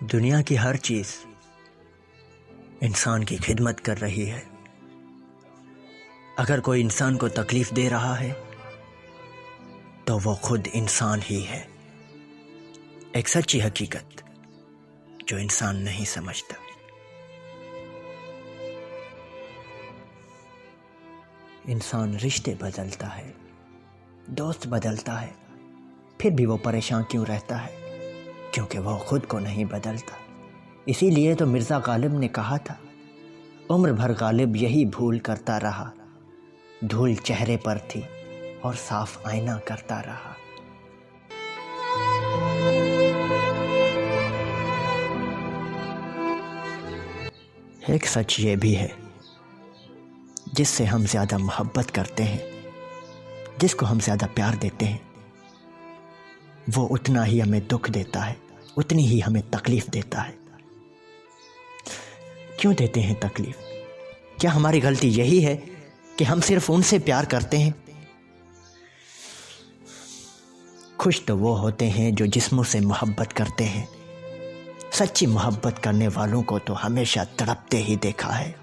दुनिया की हर चीज इंसान की खिदमत कर रही है। अगर कोई इंसान को तकलीफ दे रहा है तो वो खुद इंसान ही है। एक सच्ची हकीकत जो इंसान नहीं समझता। इंसान रिश्ते बदलता है, दोस्त बदलता है, फिर भी वो परेशान क्यों रहता है? क्योंकि वो खुद को नहीं बदलता। इसीलिए तो मिर्ज़ा गालिब ने कहा था, उम्र भर गालिब यही भूल करता रहा, धूल चेहरे पर थी और साफ आईना करता रहा। एक सच ये भी है, जिससे हम ज़्यादा मोहब्बत करते हैं, जिसको हम ज़्यादा प्यार देते हैं, वो उतना ही हमें दुख देता है, उतनी ही हमें तकलीफ़ देता है। क्यों देते हैं तकलीफ़? क्या हमारी गलती यही है कि हम सिर्फ उनसे प्यार करते हैं? खुश तो वो होते हैं जो जिस्मों से मोहब्बत करते हैं। सच्ची मोहब्बत करने वालों को तो हमेशा तड़पते ही देखा है।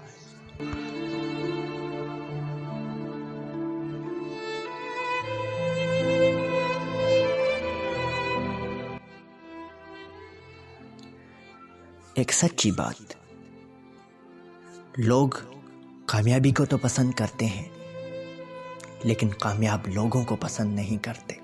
एक सच्ची बात, लोग कामयाबी को तो पसंद करते हैं, लेकिन कामयाब लोगों को पसंद नहीं करते।